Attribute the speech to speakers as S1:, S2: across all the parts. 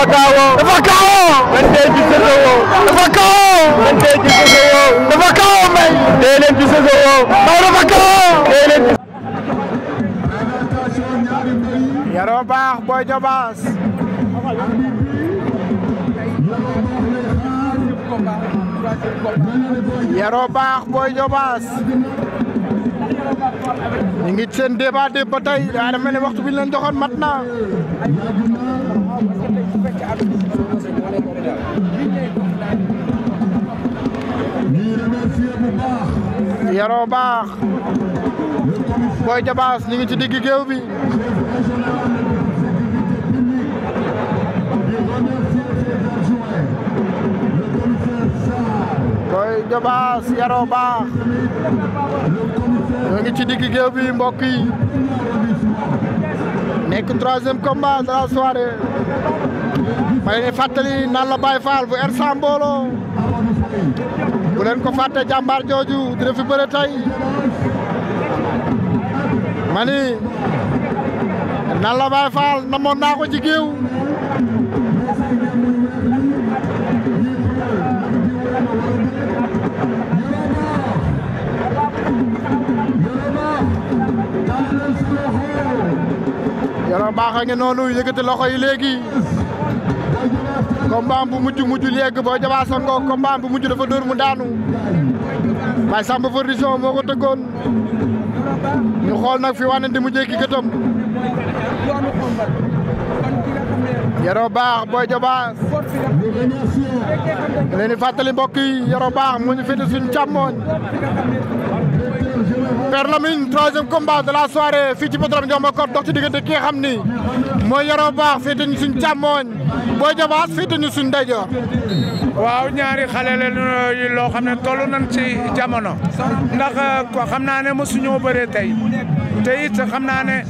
S1: dafa kaawoo. dafa kaawoo. man tey ci Sosowoo. dafa kaawoo. man tey ci Sosowoo. dafa kaawoo may. tey leen ci Sosowoo. may dafa kaawoo. tey leen ci.
S2: Yaroo Baax Boy Diobass. Yaroo Baax Boy Diobass. ñu ngi seen débat ba tey daa mel ni waxtu bi ñu leen joxoon mat na. Yaroo Baax Boy Diobass ñu ngi ci digg géew bi. Boy Diobass Yaroo Baax ñu ngi ci digg géew bi mbokk yi. nekk troisième combat de la soirée. ma leen di fàttali Nalla Baye Fall bu R100 mbooloo. bu leen ko fàtte jàmbaar jooju dina fi bëre tey. mani Nalla Baye Fall namoon naa ko ci géew. Yaroo Baax a ngi noonu yëkkati loxo yi léegi. combat bu mujj léegi Boy Diobass ngoo combat bu mujj dafa dóor mu daanu. waaye Samba Production moo ko tëggoon. ñu xool nag fi wane di mujjee ki gëtëm. Yaroo Baax Boy Diobass. leen di fàttali mbokk yi Yaroo Baax moo ñu féete suñu càmmooñ. Père Lamine troisième combat de la soirée fii ci Podrom Ndiomba Code dox ci diggante ki nga xam ni mooy Yaroo Baax féete ñu suñ càmmooñ Boy Diobass féete ñu suñ ndeyjoor.
S3: waaw ñaari xale la loo xam ne toll nañ ci jamono ndax xam naa ne mosuñoo bëree tey te it xam naa ne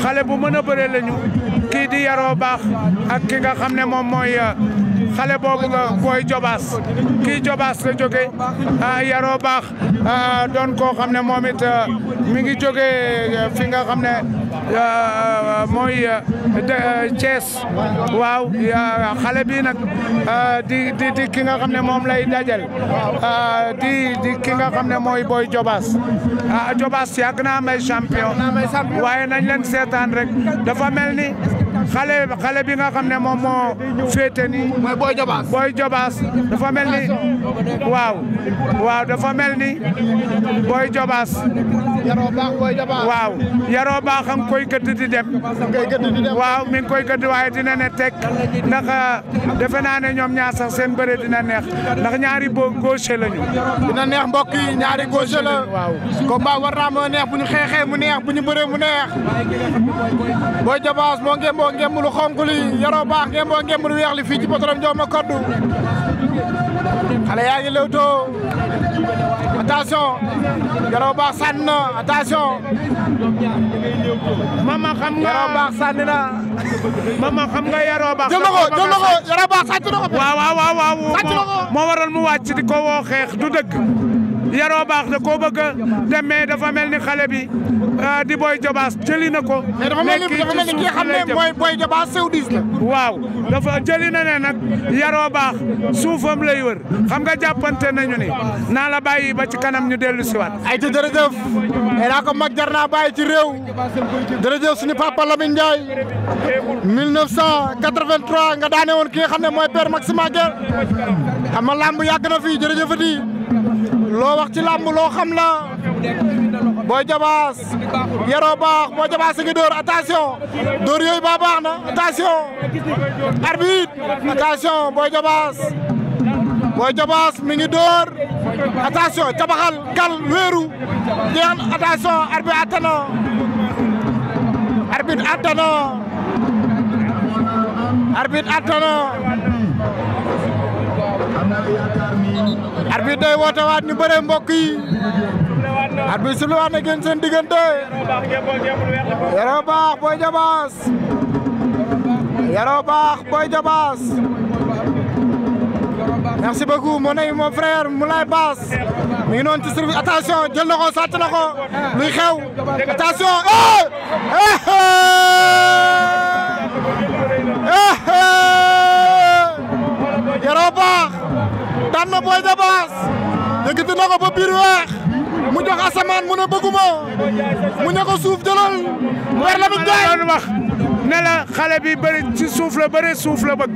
S3: xale bu mën a bëree lañu kii di Yaroo Baax ak ki nga xam ne moom mooy xale boobu nga Boy Diobass kii Diobass la jóge Yaroo Baax doon koo xam ne moom it mi ngi jóge fi nga xam ne mooy Thiès waaw xale bi nag di ki nga xam ne moom lay dajal di ki nga xam ne mooy Boy Diobass Diobass yàgg naa may champion waaye nañ leen seetaan rek dafa mel ni xale bi nga xam ne moom moo féete nii
S2: mooy Boy Diobass.
S3: Boy Diobass dafa mel ni waaw dafa mel ni Boy Diobass.
S2: Yaroo Baax Boy Diobass.
S3: waaw Yaroo Baax a ngi koy gëdd di dem. waaw mi ngi koy gëdd waaye dina ne teg ndax defe naa ne ñoom ñaar sax seen bëre dina neex ndax ñaari gauche lañu.
S2: dina neex mbokk yi ñaari gauche la.
S3: waaw
S2: combat war naa moo neex bu ñu xeexee mu neex bu ñu bëree mu neex. Boy Diobass moo ngem lu xonk li Yaroo Baax ngem lu weex li fii ci Podrom Ndiomba Code. xale yaa ngi lewtoo attention Yaroo Baax sànni na attention.
S3: mama xam nga
S2: Yaroo Baax sànni na.
S3: mama xam nga Yaroo Baax.
S2: jël na ko Yaroo Baax sàcc na ko.
S3: waaw
S2: sàcc na ko
S3: moo waral mu wàcc di ko woo xeex du dëgg. Yaroo Baax da koo bëgg a dem mais dafa mel ni xale bi di Boy Diobass jëli na ko.
S2: mais dafa mel ni ki nga xam ne mooy Boy Diobass sewdis la.
S3: waaw dafa jëli na ne nag Yaroo Baax suufam lay wër xam nga jàppante nañu ni naa la bàyyi ba ci kanam ñu dellu si waat.
S2: ay te jërëjëf naa ko mag jar naa bàyyi ci réew jërëjëf suñu papa Lamine Ndiaye 1983 nga daane woon ki nga xam ne mooy père Maxima Gueye xam nga làmb yàgg na fii jërëjëfati loo wax ci làmb loo xam la Boy Diobass Yaroo Baax Boy Diobass a ngi dóor attention dóor yooyu ba baax na attention arbitre attention Boy Diobass mi ngi dóor attention cabaxal kal wéeru jeex attention arbitre attana arbitre day woote waat ñu bëre mbokk yi arbitre su lu waat na gën seen diggante Yaroo Baax Boy Diobass Yaroo Baax Boy Diobass merci beaucoup mon ami mon frère Moulay Bass mi ngi noonu ci service attention jël na ko sàcc na ko luy xew attention daan na Boy Diobass yëkkati na ko ba biir weex mu jox asamaan mu ne bëgguma mu ne ko suuf jëlal Père Lamine Ndiaye
S3: doon wax ne la xale bi bëri ci suuf la bëri suuf la bëgg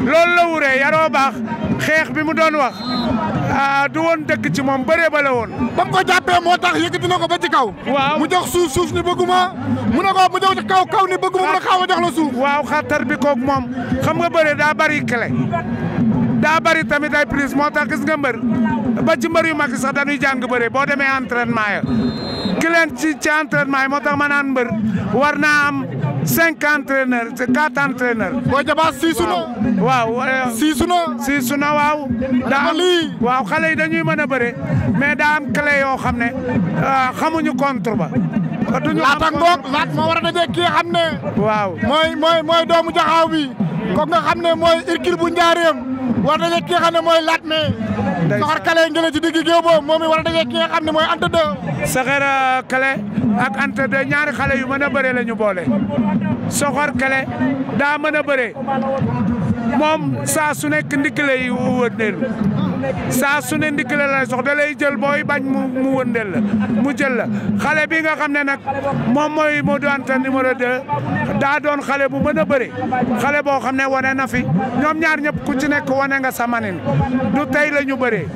S3: loolu la wuree yaroo baax xeex bi mu doon wax du woon dëgg ci moom bëree ba la woon.
S2: ba mu ko jàppee moo tax yëkkati na ko ba ci kaw.
S3: waaw
S2: mu jox suuf ni bëgguma mu ne ko mu jox ci kaw ni bëgguma mu ne xaaw ma jox la suuf.
S3: waaw xatar bi koog moom xam nga bëre daa bari clé daa bari tamit ay prise moo tax gis nga mbër ba ci mbër yu mag sax dañuy jàng bëre boo demee entraînement ya ki leen ci entraînement yi moo tax ma naan mbër war naa am 5 entraîneurs 4 entraîneurs.
S2: Boy Diobass siisu na.
S3: waaw siisu na waaw. daa am waaw xale yi dañuy mën a bëre mais daa am clé yoo xam ne xamuñu contre ba. duñu
S2: laata ngoog laat moo war a daje kii xam ne.
S3: waaw
S2: mooy doomu jaxaaw bi ko nga xam ne mooy Hercule bu Njaareem war a daje kii xam ne mooy laat me soxor kale ngeen ci digg géew boobu moom it war a daje ki nga xam ne mooy Anta 2.
S3: Soxor kale ak Anta 2 ñaari xale yu mën a bëre la ñu boole soxor kale daa mën a bëre moom saa su nekk ndikkale yi wëndeelu saa su ne ndikkale lay sox da lay jël booy bañ mu wëndeel la mu jël la xale bi nga xam ne nag moom mooy Modou Anta numéro 2 daa doon xale bu mën a bëre xale boo xam ne wane na fi ñoom ñaar ñëpp ku ci nekk wane nga sa manin du tey la ñu bëree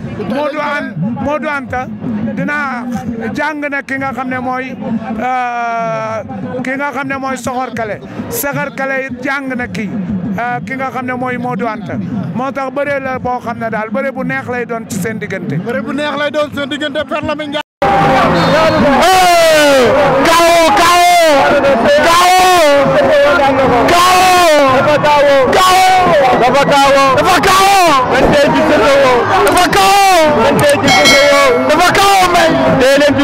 S3: Modou Anta dina jàng na ki nga xam ne mooy soxor kale it jàng na kii ki nga xam ne mooy Modou Anta moo tax bëre la boo xam ne daal bëre bu neex lay doon ci seen diggante.
S2: bëre bu neex lay doon seen diggante Père Lamine Ndiaye.
S1: dafa kawo may dee leen ci